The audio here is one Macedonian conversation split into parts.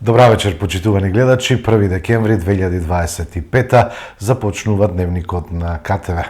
Добра вечер, почитувани гледачи. 1 декември 2025 започнува дневникот на КТВ.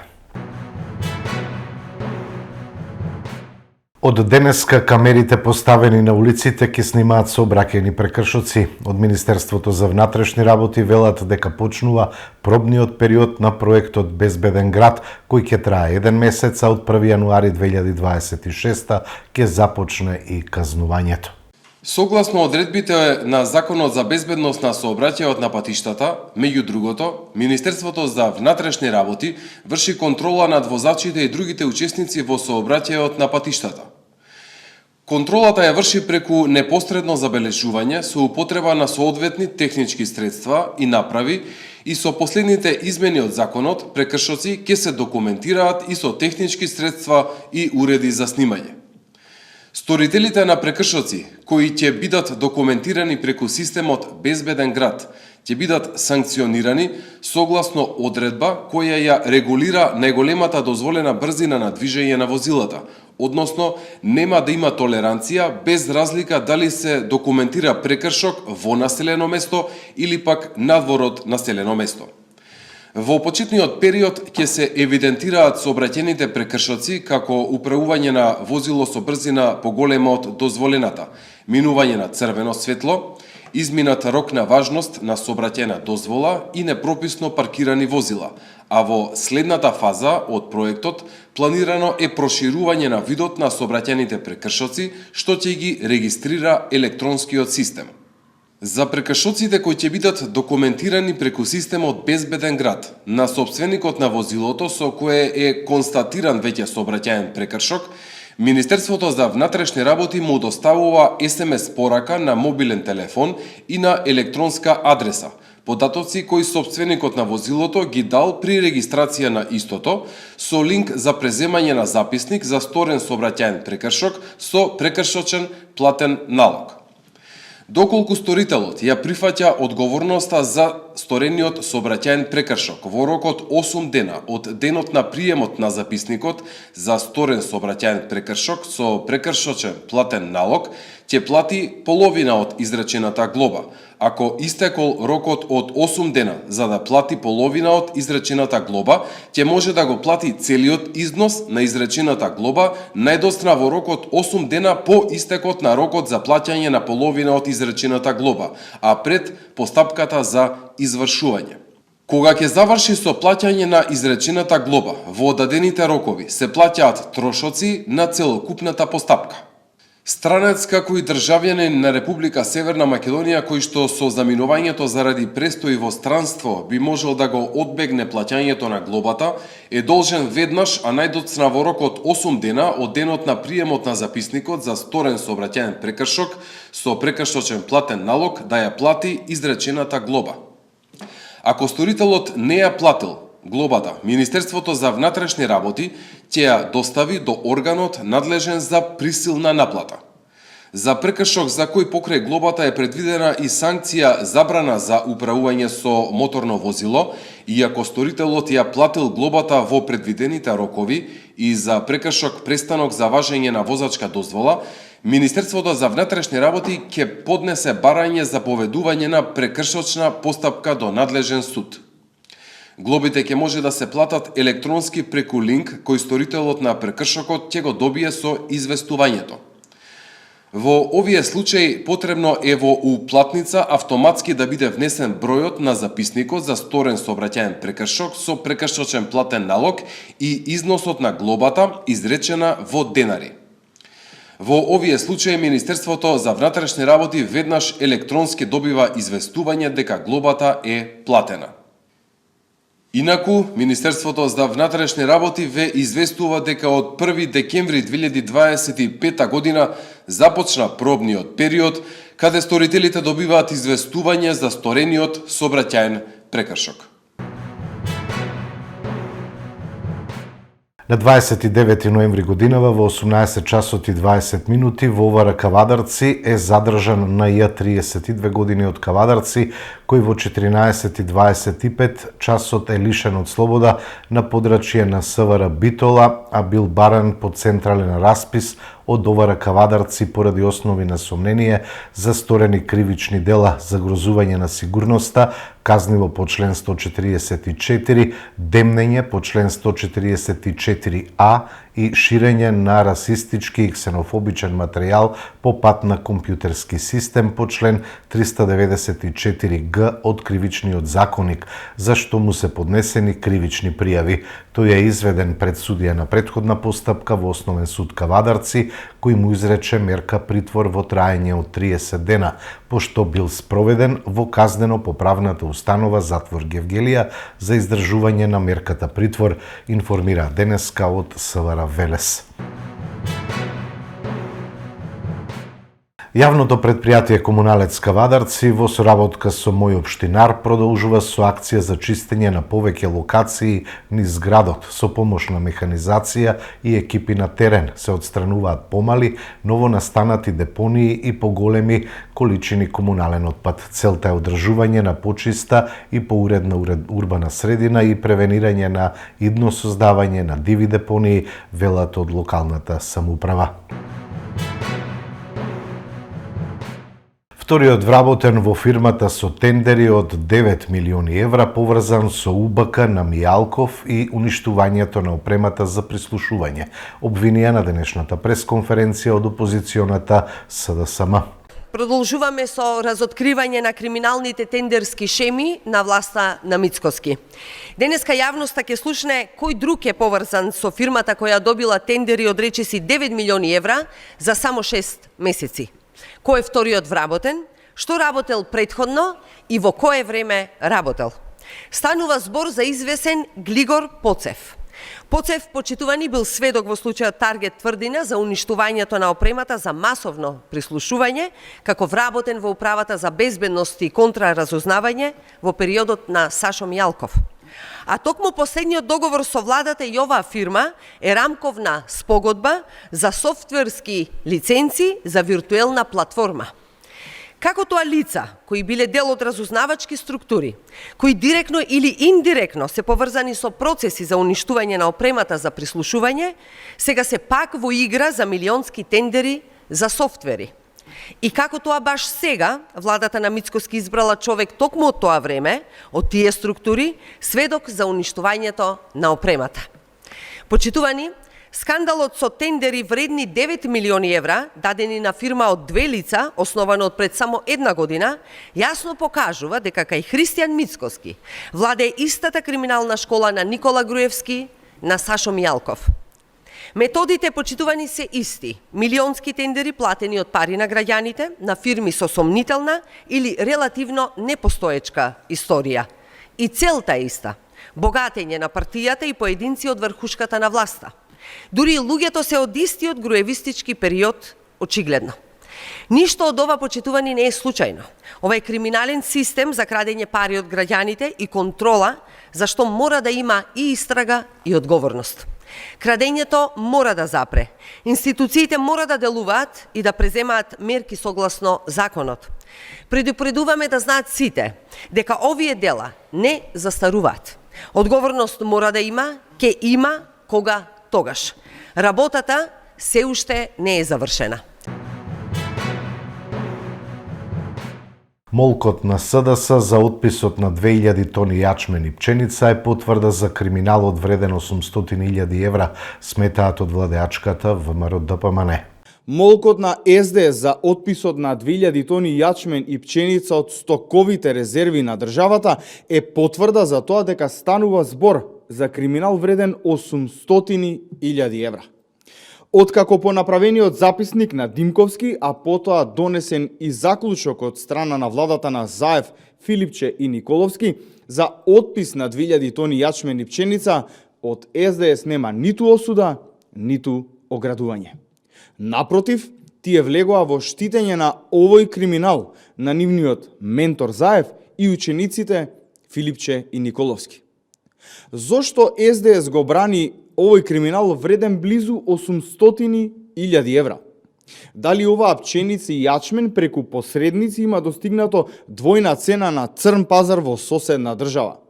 Од денеска камерите поставени на улиците ќе снимаат сообраќајни прекршоци. Од Министерството за внатрешни работи велат дека почнува пробниот период на проектот Безбеден град, кој ќе трае 1 месец, а од 1 јануари 2026 ќе започне и казнувањето. Согласно одредбите на Законот за безбедност на сообраќајот на патиштата, меѓу другото, Министерството за внатрешни работи врши контрола над возачите и другите учесници во сообраќајот на патиштата. Контролата ја врши преку непосредно забележување со употреба на соодветни технички средства и направи и со последните измени од законот, прекршоци ќе се документираат и со технички средства и уреди за снимање. Сторителите на прекршоци, кои ќе бидат документирани преку системот Безбеден град, ќе бидат санкционирани согласно одредба која ја регулира најголемата дозволена брзина на движење на возилата, односно нема да има толеранција без разлика дали се документира прекршок во населено место или пак надвор од населено место. Во почетниот период ќе се евидентираат сообраќајните прекршоци како управување на возило со брзина поголема од дозволената, минување на црвено светло, изминат рок на важност на сообраќајна дозвола и непрописно паркирани возила, а во следната фаза од проектот планирано е проширување на видот на сообраќајните прекршоци, што ќе ги регистрира електронскиот систем. За прекршоците кои ќе бидат документирани преку системот Безбеден град на собственикот на возилото со кое е констатиран веќе сообраќајен прекршок, Министерството за внатрешни работи му доставува SMS порака на мобилен телефон и на електронска адреса, податоци кои собственикот на возилото ги дал при регистрација на истото, со линк за преземање на записник за сторен сообраќајен прекршок со прекршочен платен налог. Доколку сторителот ја прифаќа одговорноста за сторениот сообраќајен прекршок во рок од 8 дена од денот на приемот на записникот за сторен сообраќајен прекршок со прекршочен платен налог, ќе плати половина од изречената глоба. Ако истекол рокот од 8 дена за да плати половина од изречената глоба, ќе може да го плати целиот износ на изречената глоба најдосна во рок од 8 дена по истекот на рокот за плаќање на половина од изречената глоба, а пред постапката за извршување. Кога ќе заврши со плаќање на изречената глоба, во одадените рокови се плаќаат трошоци на целокупната постапка. Странец како и државјанин на Република Северна Македонија кој што со заминувањето заради престој во странство би можел да го одбегне плаќањето на глобата, е должен веднаш, а најдоцна во рок од 8 дена од денот на приемот на записникот за сторен сообраќајен прекршок со прекршочен платен налог да ја плати изречената глоба. Ако сторителот не ја платил глобата, Министерството за внатрешни работи ќе ја достави до органот надлежен за присилна наплата. За прекршок за кој покрај глобата е предвидена и санкција забрана за управување со моторно возило, и ако сторителот ја платил глобата во предвидените рокови и за прекршок престанок за важење на возачка дозвола, Министерството за внатрешни работи ќе поднесе барање за поведување на прекршочна постапка до надлежен суд. Глобите ќе може да се платат електронски преку линк кој сторителот на прекршокот ќе го добие со известувањето. Во овие случаи потребно е во уплатница автоматски да биде внесен бројот на записникот за сторен сообраќајен прекршок со прекршочен платен налог и износот на глобата изречена во денари. Во овие случаи Министерството за внатрешни работи веднаш електронски добива известување дека глобата е платена. Инаку, Министерството за внатрешни работи ве известува дека од 1 декември 2025 година започна пробниот период, каде сторителите добиваат известување за сторениот сообраќајен прекршок. На 29 ноември годинава во 18 часот и 20 минути во ОВР Кавадарци е задржан на Ј 32 години од Кавадарци, кој во 14:25 часот е лишен од слобода на подрачје на СВР Битола, а бил баран по централен распис од ОВРК Вадарци поради основи на сомнение за сторени кривични дела, загрозување на сигурноста, казниво по член 144, демнење по член 144а и ширење на расистички и ксенофобичен материјал по пат на компјутерски систем по член 394г од Кривичниот законник, за што му се поднесени кривични пријави. Тој е изведен пред судија на претходна постапка во Основен суд Кавадарци, кој му изрече мерка притвор во траење од 30 дена, пошто бил спроведен во казнено-поправната установа Затвор Гевгелија за издржување на мерката притвор, информира денеска од СВР Велес. Јавното предпријатие Комуналец Кавадарци во соработка со Мој општинар продолжува со акција за чистење на повеќе локации низ градот. Со помош на механизација и екипи на терен се отстрануваат помали, новонастанати депонии и поголеми количини комунален отпад. Целта е одржување на почиста и поуредна урбана средина и превенирање на идно создавање на диви депонии, велат од локалната самоуправа. Вториот вработен во фирмата со тендери од 9 милиони евра поврзан со УБК на Мијалков и уништувањето на опремата за прислушување, обвинија на денешната пресконференција од опозиционата СДСМ. Продолжуваме со разоткривање на криминалните тендерски шеми на власта на Мицкоски. Денеска јавноста ќе слушне кој друг е поврзан со фирмата која добила тендери од речиси 9 милиони евра за само 6 месеци. Кој е вториот вработен, што работел предходно и во кое време работел. Станува збор за извесен Глигор Поцев. Поцев, почитувани, бил сведок во случајот Таргет Тврдина за уништувањето на опремата за масовно прислушување, како вработен во управата за безбедност и контраразузнавање во периодот на Сашо Мијалков. А токму последниот договор со владата и оваа фирма е рамковна спогодба за софтверски лиценци за виртуелна платформа. Како тоа лица, кои биле дел од разузнавачки структури, кои директно или индиректно се поврзани со процеси за уништување на опремата за прислушување, сега се пак во игра за милионски тендери за софтвери. И како тоа баш сега, владата на Мицкоски избрала човек токму од тоа време, од тие структури, сведок за уништувањето на опремата. Почитувани, скандалот со тендери вредни 9 милиони евра, дадени на фирма од две лица, основана од пред само една година, јасно покажува дека кај Христијан Мицкоски владе истата криминална школа на Никола Груевски, на Сашо Мијалков. Методите, почитувани, се исти. Милионски тендери платени од пари на граѓаните, на фирми со сомнителна или релативно непостоечка историја. И целта е иста – богатење на партијата и поединци од врхушката на власта. Дури и луѓето се од истиот груевистички период, очигледно. Ништо од ова, почитувани, не е случајно. Ова е криминален систем за крадење пари од граѓаните и контрола, за што мора да има и истрага и одговорност. Крадењето мора да запре. Институциите мора да делуваат и да преземаат мерки согласно законот. Предупредуваме да знаат сите дека овие дела не застаруваат. Одговорност мора да има, ке има кога тогаш. Работата се уште не е завршена. Молкот на СДС за отписот на 2000 тони јачмен и пченица е потврда за криминалот вреден 800.000 евра, сметаат од владеачката ВМРО ДПМН. Молкот на СДС за отписот на 2000 тони јачмен и пченица од стоковите резерви на државата е потврда за тоа дека станува збор за криминал вреден 800.000 евра. Откако по направениот записник на Димковски, а потоа донесен и заклучок од страна на владата на Заев, Филипче и Николовски за отпис на 2000 тони јачмен и пченица, од СДС нема ниту осуда, ниту оградување. Напротив, тие влегоа во штитење на овој криминал на нивниот ментор Заев и учениците Филипче и Николовски. Зошто СДС го брани овој криминал вреден близу 800.000 евра? Дали оваа пченица и јачмен преку посредници има достигнато двојна цена на црн пазар во соседна држава?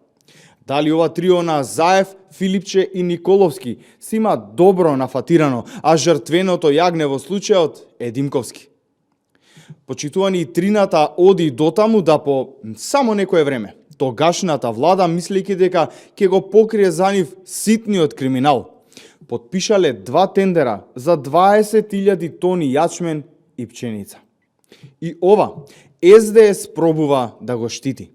Дали ова трио на Заев, Филипче и Николовски си има добро нафатирано, а жртвеното јагне во случајот е Димковски. Почитувани и трината оди дотаму да по само некое време тогашната влада, мислејќи дека ќе го покрие за нив ситниот криминал, потпишале 2 тендера за 20.000 тони јачмен и пченица. И ова СДС пробува да го штити.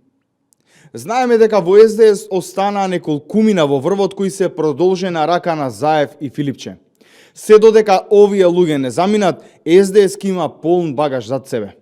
Знаеме дека во СДС останаа неколкумина во врвот кои се продолжена рака на Заев и Филипче. Се додека овие луѓе не заминат, СДС ки има полн багаж зад себе.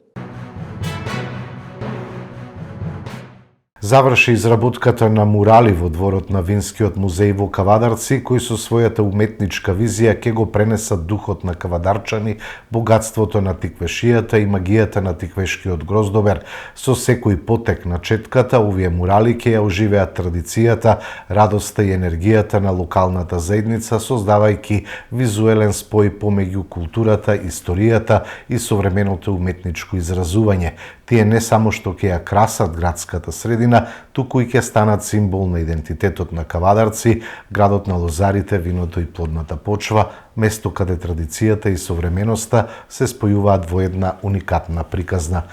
Заврши изработката на мурали во дворот на Винскиот музеј во Кавадарци, кои со својата уметничка визија ќе го пренесат духот на кавадарчани, богатството на тиквешијата и магијата на тиквешкиот гроздобер. Со секој потек на четката, овие мурали ќе ја оживеат традицијата, радоста и енергијата на локалната заедница, создавајќи визуелен спој помеѓу културата, историјата и современото уметничко изразување. Тие не само што ќе ја красат градската средина, туку и ќе станат символ на идентитетот на Кавадарци, градот на лозарите, виното и плодната почва, место каде традицијата и современоста се спојуваат во една уникатна приказна.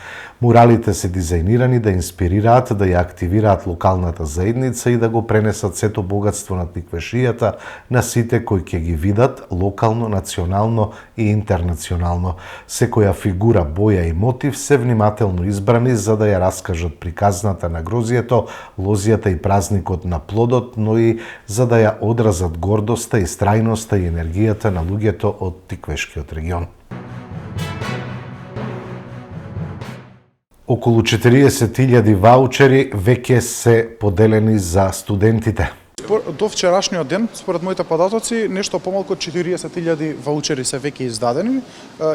Муралите се дизајнирани да инспирираат, да ја активираат локалната заедница и да го пренесат сето богатство на тиквешијата на сите кои ќе ги видат локално, национално и интернационално. Секоја фигура, боја и мотив се внимателно избрани за да ја раскажат приказната на грозието, лозијата и празникот на плодот, но и за да ја одразат гордоста и страјноста и енергијата на луѓето од тиквешкиот регион. Околу 40.000 ваучери веќе се поделени за студентите. До вчерашниот ден, според моите податоци, нешто помалку од 40.000 ваучери се веќе издадени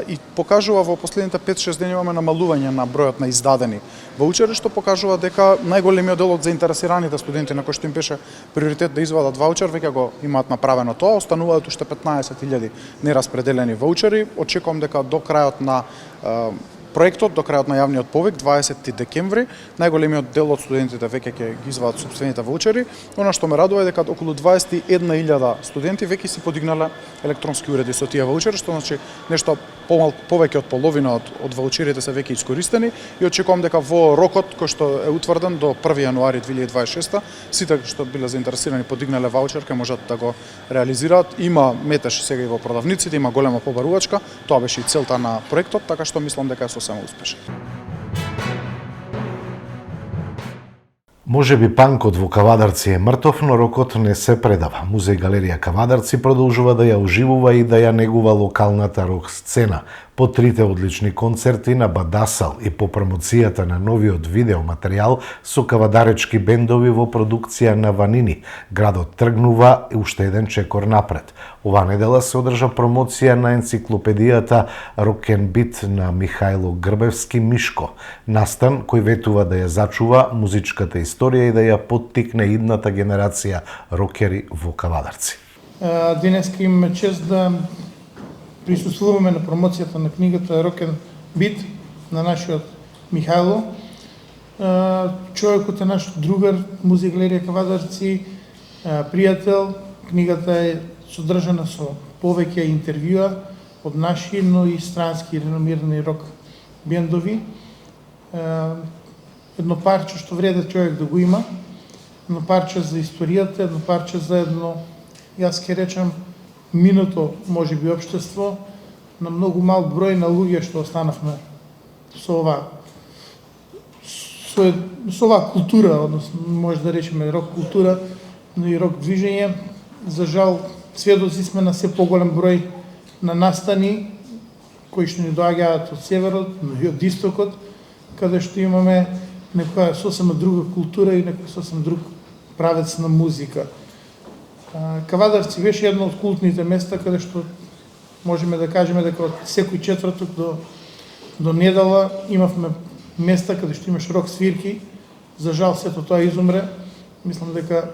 и покажува во последните 5-6 дни имаме намалување на бројот на издадени ваучери, што покажува дека најголемиот дел од заинтересираните студенти на кои што им беше приоритет да извадат ваучер, веќе го имаат направено тоа. Остануваат уште 15.000 нераспределени ваучери. Очекувам дека до крајот на проектот, до крајот на јавниот повик, 20 декември, најголемиот дел од студентите веќе ќе ги извадат сопствените ваучери. Она што ме радува е дека околу 21.000 студенти веќе си подигнале електронски уреди со тие ваучери, што значи нешто повеќе од половина од ваучерите се веќе искористени и очекувам дека во рокот кој што е утврден до 1 јануари 2026 сите што биле заинтересирани подигнале ваучер ќе можат да го реализираат. Има метеж сега и во продавниците, има голема побарувачка, тоа беше и целта на проектот, така што мислам дека е сосема успешен. Може би панкот во Кавадарци е мртов, но рокот не се предава. Музеј галерија Кавадарци продолжува да ја оживува и да ја негува локалната рок сцена. По трите одлични концерти на Бадасал и по промоцијата на новиот видеоматеријал со кавадаречки бендови во продукција на Ванини, градот тргнува уште еден чекор напред. Ова недела се одржа промоција на енциклопедијата Рокен бит на Михајло Грбевски Мишко, настан кој ветува да ја зачува музичката историја и да ја поттикне идната генерација рокери во Кавадарци. Денеска имаме чест да присуствуваме на промоцијата на книгата Рокен бит на нашиот Михајло. Човекот е наш другар, музеј галерија Кавадарци, пријател. Книгата е содржана со повеќе интервјуа од наши, но и странски реномирани рок бендови. Едно парче што вреде човек да го има, едно парче за историјата, едно парче за едно, јас ќе речам, минуто, може би, општество на многу мал број на луѓе што останавме со оваа култура, односно може да речеме рок култура, но и рок движење. За жал, сведоци сме на се поголем број на настани кои што ни доаѓаат од северот, но и од истокот, каде што имаме некоја сосема друга култура и некој сосем друг правец на музика. Кавадарци беше едно од култните места каде што можеме да кажеме дека од секој четврток до недела имавме места каде што имаш рок свирки. За жал сето тоа изумре. Мислам дека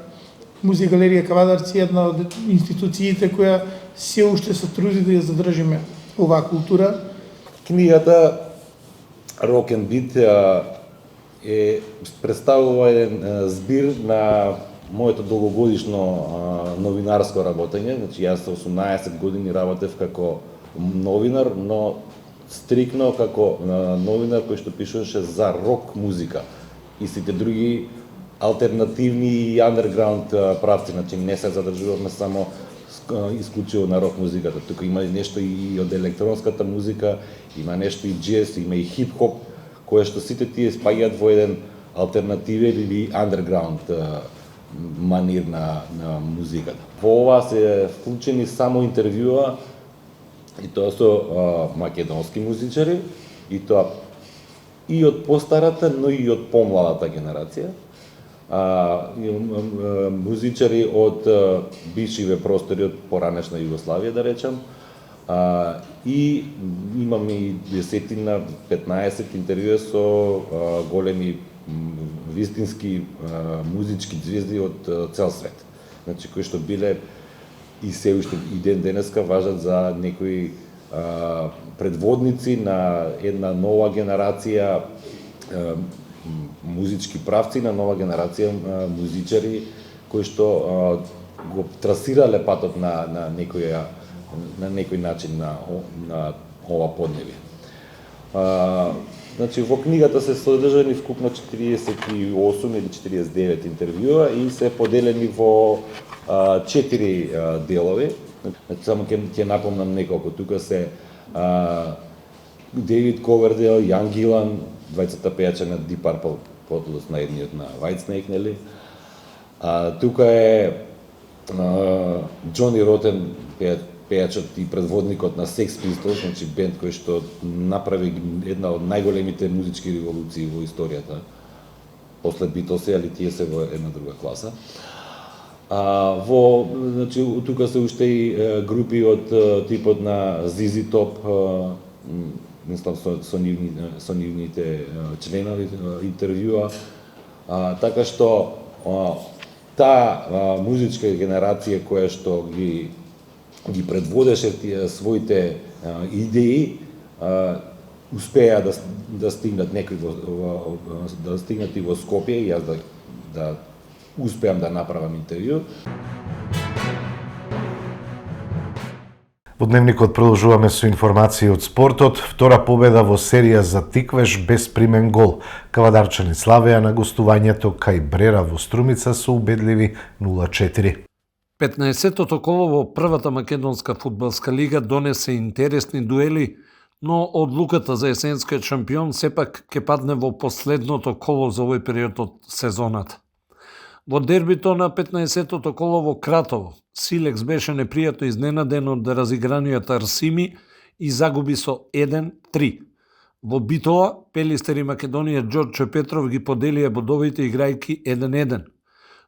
Музеј галерија Кавадарци е една од институциите која се уште се труди да ја задржиме оваа култура. Книгата Рокен бит представува еден збир на моето долгогодишно новинарско работење. Значи, јас со 18 години работев како новинар, но стрикно како новинар кој што пишуваше за рок музика и сите други алтернативни и андерграунд правци. Значи, не се задржувавме само исклучиво на рок музиката. Тука има нешто и од електронската музика, има нешто и джез, има и хип-хоп, кое што сите тие спаѓаат во еден алтернативен или андерграунд манир на музиката. Во ова се вклучени само интервјуа, и тоа со македонски музичари, и тоа и од постарата, но и од помладата генерација. Музичари од бившиве простори од поранешна Југославија, да речам, и имаме и 10-15 интервјуа со големи вистински музички звезди од цел свет. Значи, кои што биле и се уште и ден денеска важат за некои предводници на една нова генерација музички правци, на нова генерација музичари кои што го трасирале патот на некој начин на ова подневие. Значи, во книгата се содржани вкупно 48 или 49 интервјуа и се поделени во 4 делови. Значи, само ќе напомнам неколку. Тука се Дейвид Ковердейл, Јан Гилан, двајцата пејача на Deep Purple, подлос на едниот на Whitesnake, нели? Тука е Џони Ротен, пејачот и предводникот на Sex Pistols, значи бенд кој што направи една од најголемите музички револуции во историјата, после Beatles, али тие се во една друга класа. Значи, тука се уште и групи од типот на ZZ Top, мислам со нивните членови интервјуа, така што таа музичка генерација која што ги предводеше своите идеи, успеа да стигнат некои да стигнат и во Скопје, и јас да успеам да направам интервју. Во Дневникот продолжуваме со информации од спортот. Втора победа во серија за Тиквеш без примен гол. Кавадарчани славеа на гостувањето кај Брера во Струмица со убедливи 0-4. 15-тото коло во првата македонска фудбалска лига донесе интересни дуели, но одлуката за есенскиот шампион сепак ќе падне во последното коло за овој период од сезоната. Во дербито на 15-тото коло во Кратово, Силекс беше непријатно изненаден од разиграниот Арсими и загуби со 1-3. Во Битола, Пелистер и Македонија Ѓорче Петров ги поделија бодовите играјки 1-1.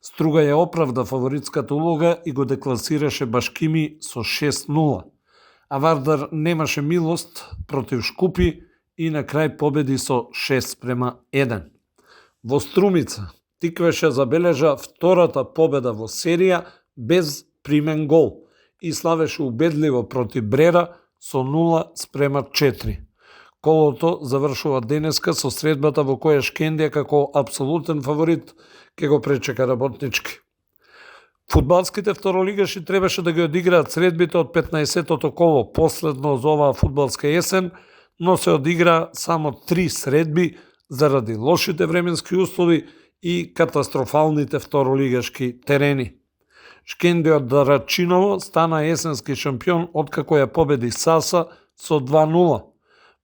Струга ја оправда фаворитската улога и го декласираше Башкими со 6-0. А Вардар немаше милост против Шкупи и на крај победи со 6-1. Во Струмица, Тиквеше забележа втората победа во серија без примен гол и славеше убедливо против Брера со 0-4. Колото завршува денеска со средбата во која Шкендија како апсолутен фаворит ќе го пречека Работнички. Фудбалските второлигаши требаше да ги одиграат средбите од 15-тото коло, последно за оваа фудбалска есен, но се одигра само 3 средби заради лошите временски услови и катастрофалните второлигашки терени. Шкендија од Дарачиново стана есенски шампион откако ја победи Саса со 2-0.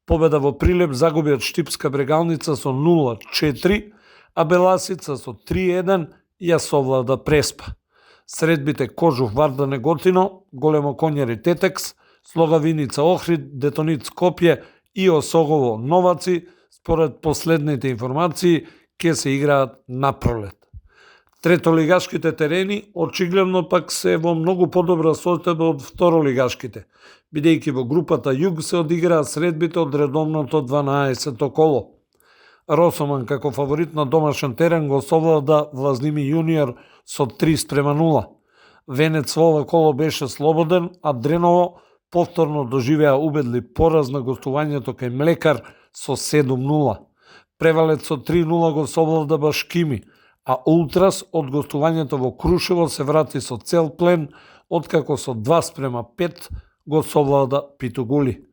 Победа во Прилеп загуби од Штипска Брегалница со 0-4, а Беласица со 3-1 ја совлада Преспа. Средбите Кожух Варда Неготино, Големо Конјари Тетекс, Слога Виница Охрид, Детонит Скопје и Осогово Новаци, според последните информации, ќе се играат напролет. Третолигашките терени очигледно пак се во многу подобра состојба од второлигашките, бидејќи во групата Југ се одиграат средбите од редовното 12-то коло. Росоман како фаворит на домашен терен го совлада Влазними Јуниор со 3-0. Венец во ова коло беше слободен, а Дреново повторно доживеа убедлив пораз на гостувањето кај Млекар со 7-0. Превалец со 3-0 го совлада Башкими, а Ултрас од гостувањето во Крушево се врати со цел плен, откако со 2:5 го совлада Питогули.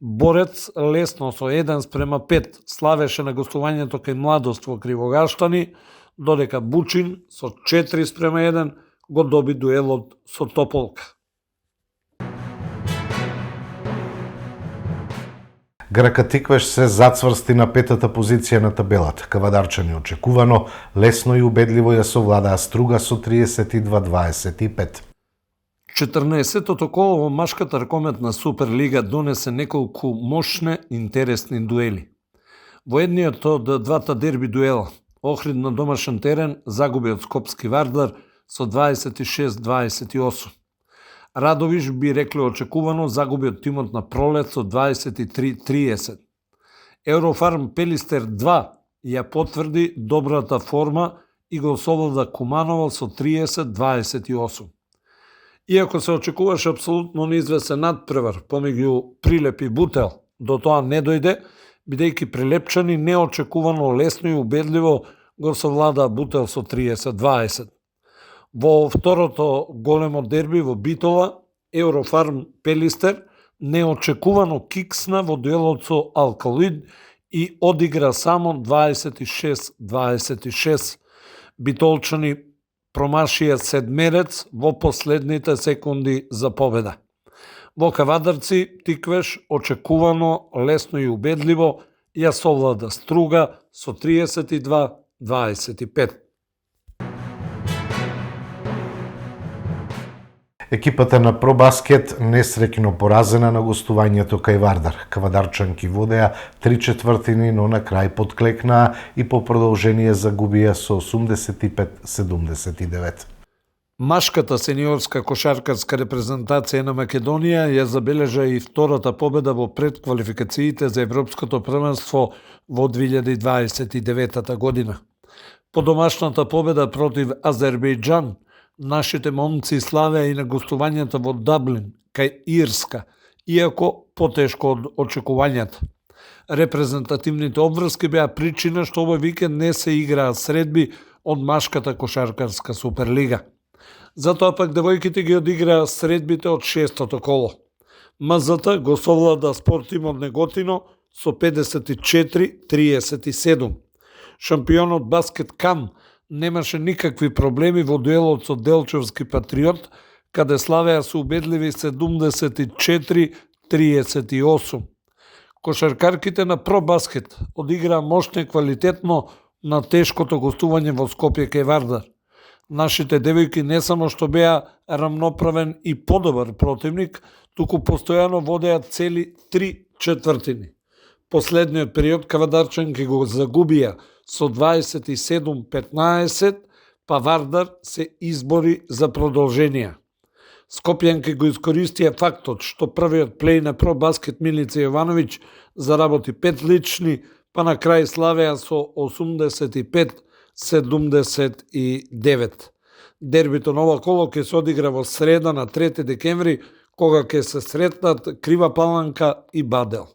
Борец лесно со 1:5 славеше на гостувањето кај Младост во Кривогаштани, додека Бучин со 4:1 го доби дуелот со Тополка. ГРК Тиквеш се зацврсти на петата позиција на табелата. Кавадарчани очекувано, лесно и убедливо ја совладаа Струга со 32-25. 14-тото коло во машката ракометна Суперлига донесе неколку мощни, интересни дуели. Во едниот од двата дерби дуела, Охрид на домашен терен загуби од Скопски Вардар со 26-28. Радовиш би рекле очекувано загуби од тимот на Пролет со 23-30. Еврофарм Пелистер 2 ја потврди добрата форма и го совлада Куманово со 30-28. Иако се очекуваше апсолутно неизвестен надпревар помеѓу Прилеп и Бутел, до тоа не дојде, бидејќи прилепчани неочекувано лесно и убедливо го совлада Бутел со 30-20. Во второто големо дерби во Битола, Еврофарм Пелистер неочекувано киксна во дуелот со Алкалид и одигра само 26-26. Битолчани промашија седмерец во последните секунди за победа. Во Кавадарци Тиквеш очекувано, лесно и убедливо ја совлада Струга со 32-25. Екипата на Пробаскет несреќно поразена на гостувањето кај Вардар. Кавадарчанки водеа 3/4, но на крај подклекнаа и по продолжение загубија со 85-79. Машката сениорска кошаркарска репрезентација на Македонија ја забележа и втората победа во предквалификациите за Европското првенство во 2029 година. По домашната победа против Азербејџан, нашите момци славеа и на гостувањето во Даблин, кај Ирска, иако потешко од очекувањата. Репрезентативните обврски беа причина што овој викенд не се играа средби од машката кошаркарска Суперлига. Затоа пак девојките ги одиграа средбите од 6-тото коло. МЗТ го совлада Спортимот Неготино со 54-37. Шампионот Баскет Кан немаше никакви проблеми во дуелот со Делчевски Патриот, каде славеа со убедливи 74-38. Кошаркарките на Пробаскет одиграа мощно и квалитетно на тешкото гостување во Скопје кај Вардар. Нашите девојки не само што беа рамноправен и подобар противник, туку постојано водеа цели 3/4. Последниот период Кавадарчанки го загубија со 27-15, па Вардар се избори за продолженија. Скопјанки го искористија фактот што првиот плей на Пробаскет Милица Јовановиќ заработи 5 лични, па на крај славеа со 85-79. Дербито на ова коло ќе се одигра во среда на 3 декември, кога ќе се сретнат Крива Паланка и Бадел.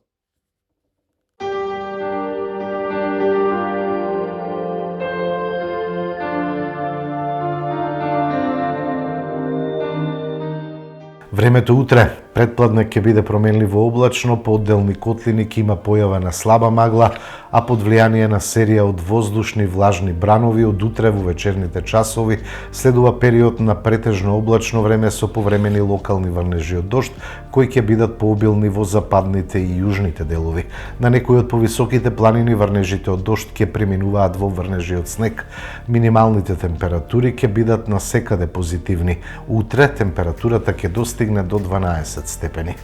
Времето утре, предпладне ќе биде променливо облачно, по одделни котлини ќе има појава на слаба магла, а под влијание на серија од воздушни влажни бранови од утре во вечерните часови следува период на претежно облачно време со повремени локални врнежи од дожд, кои ќе бидат пообилни во западните и јужните делови. На некои од повисоките планини врнежите од дожд ќе преминуваат во врнежи од снег. Минималните температури ќе бидат насекаде позитивни. Утре температурата ќе достигне до 12 степени.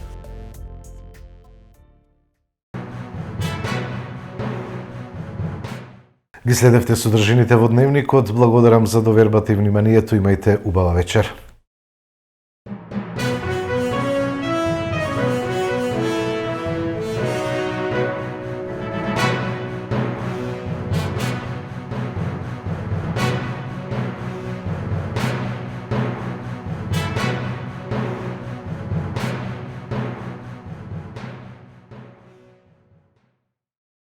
Ги следевте содржините во Дневникот. Благодарам за довербата и вниманието. Имајте убава вечер.